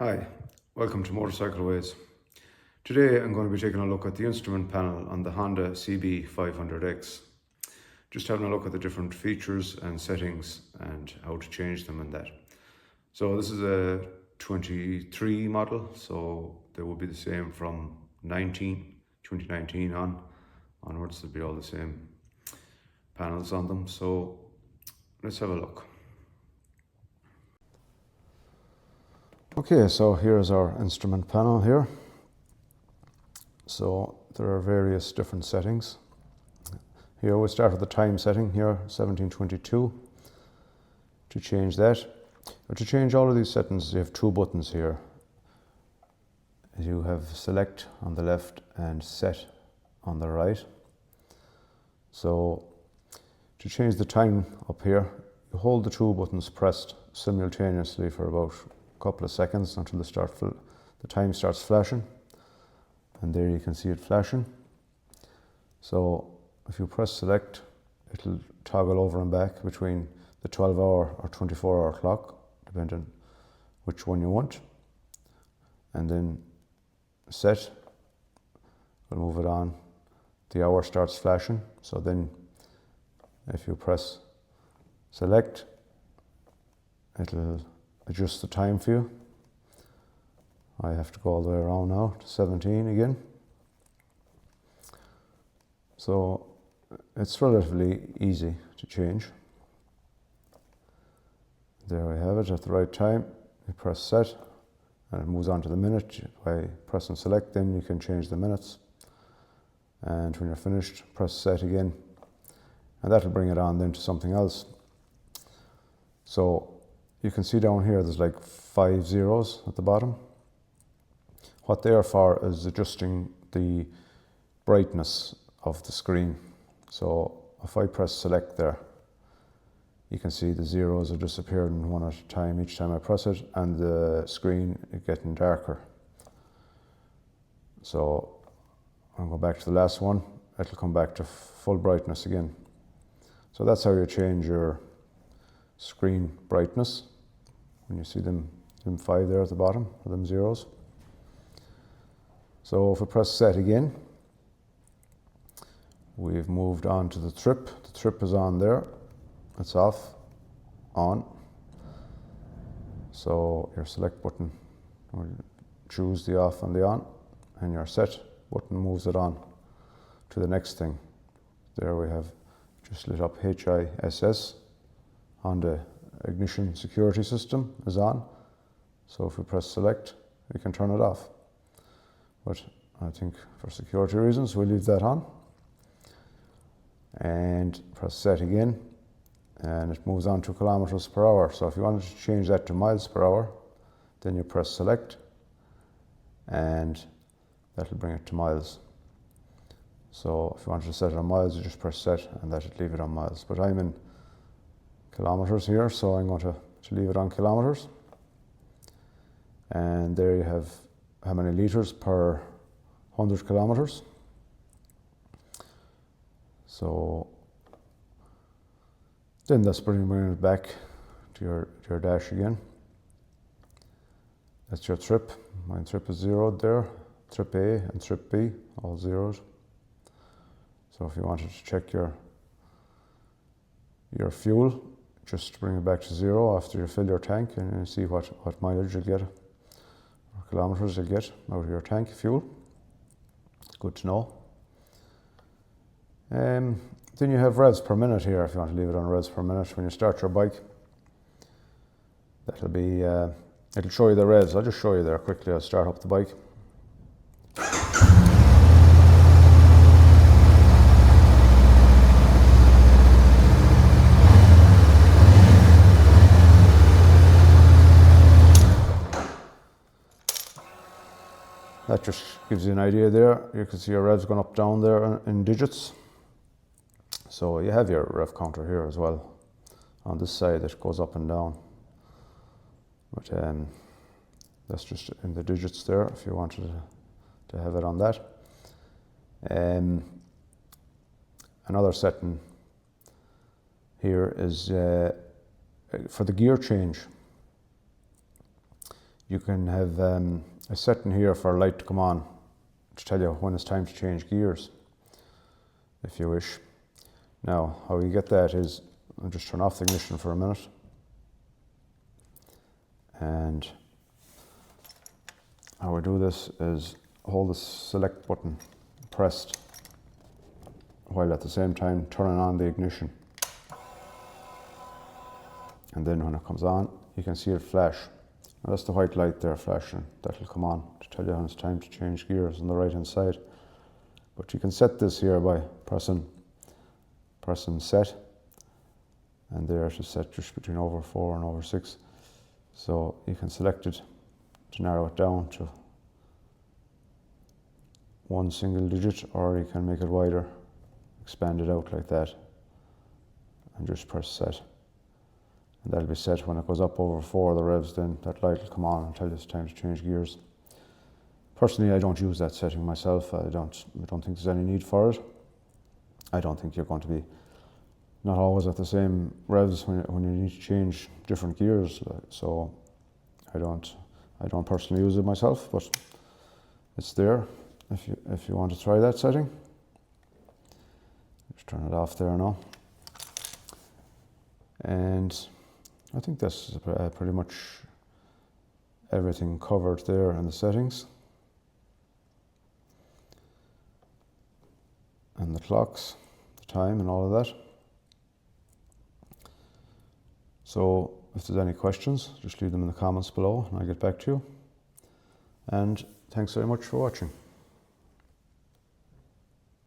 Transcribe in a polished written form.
Hi, welcome to Motorcycle Ways. Today I'm going to be taking a look at the instrument panel on the Honda CB500X. Just having a look at the different features and settings and how to change them and that. So this is a 23 model, so they will be the same from 2019 onwards. They'll be all the same panels on them. So let's have a look. Okay, so here's our instrument panel here. So there are various different settings. Here we start with the time setting here, 1722. To change that, or to change all of these settings, you have two buttons here. You have select on the left and set on the right. So to change the time up here, you hold the two buttons pressed simultaneously for about a couple of seconds until the time starts flashing. And there you can see it flashing. So if you press select, it'll toggle over and back between the 12-hour or 24-hour clock, depending which one you want. And then set, we'll move it on. The hour starts flashing. So then if you press select, it'll adjust the time for you. I have to go all the way around now to 17 again. So it's relatively easy to change. There we have it at the right time. You press set and it moves on to the minute. By pressing select, then you can change the minutes. And when you're finished, press set again. And that'll bring it on then to something else. So you can see down here there's like 5 zeros at the bottom. What they are for is adjusting the brightness of the screen. So if I press select there, you can see the zeros are disappearing one at a time each time I press it, and the screen is getting darker. So I'll go back to the last one, it'll come back to full brightness again. So that's how you change your screen brightness. When you see them 5 there at the bottom, or them zeros. So if we press set again, we've moved on to the trip. The trip is on there. It's off, on. So your select button will choose the off and the on, and your set button moves it on to the next thing. There we have just lit up HISS on the ignition security system is on. So if we press select, we can turn it off. But I think for security reasons, we'll leave that on. And press set again, and it moves on to kilometers per hour. So if you wanted to change that to miles per hour, then you press select, and that'll bring it to miles. So if you wanted to set it on miles, you just press set, and that'll leave it on miles. But I'm in kilometers here, so I'm going to leave it on kilometers. And there you have how many litres per 100 kilometers. So then that's bringing it back to your dash again. That's your trip. My trip is zeroed there. Trip A and trip B, all zeroed. So if you wanted to check your fuel, just bring it back to zero after you fill your tank, and you see what mileage you get, or kilometers you get out of your tank fuel. Good to know. Then you have revs per minute here, if you want to leave it on revs per minute. When you start your bike, that'll be, it'll show you the revs. I'll just show you there quickly. I'll start up the bike. That just gives you an idea there. You can see your revs going up down there in digits. So you have your rev counter here as well. On this side it goes up and down. But that's just in the digits there if you wanted to have it on that. Another setting here is for the gear change. You can have a setting here for a light to come on to tell you when it's time to change gears, if you wish. Now, how you get that is, I'll just turn off the ignition for a minute. And how we do this is hold the select button pressed while at the same time turning on the ignition. And then when it comes on, you can see it flash. Now that's the white light there flashing. That'll come on to tell you when it's time to change gears on the right hand side. But you can set this here by pressing set, and there it is set just between over 4 and over 6. So you can select it to narrow it down to one single digit, or you can make it wider, expand it out like that, and just press set. And that'll be set when it goes up over 4 the revs, then that light will come on and tell you it's time to change gears. Personally, I don't use that setting myself. I don't think there's any need for it. I don't think you're going to be not always at the same revs when you need to change different gears. So I don't personally use it myself, but it's there if you want to try that setting. Just turn it off there now. And I think that's pretty much everything covered there in the settings. And the clocks, the time and all of that. So if there's any questions, just leave them in the comments below and I'll get back to you. And thanks very much for watching.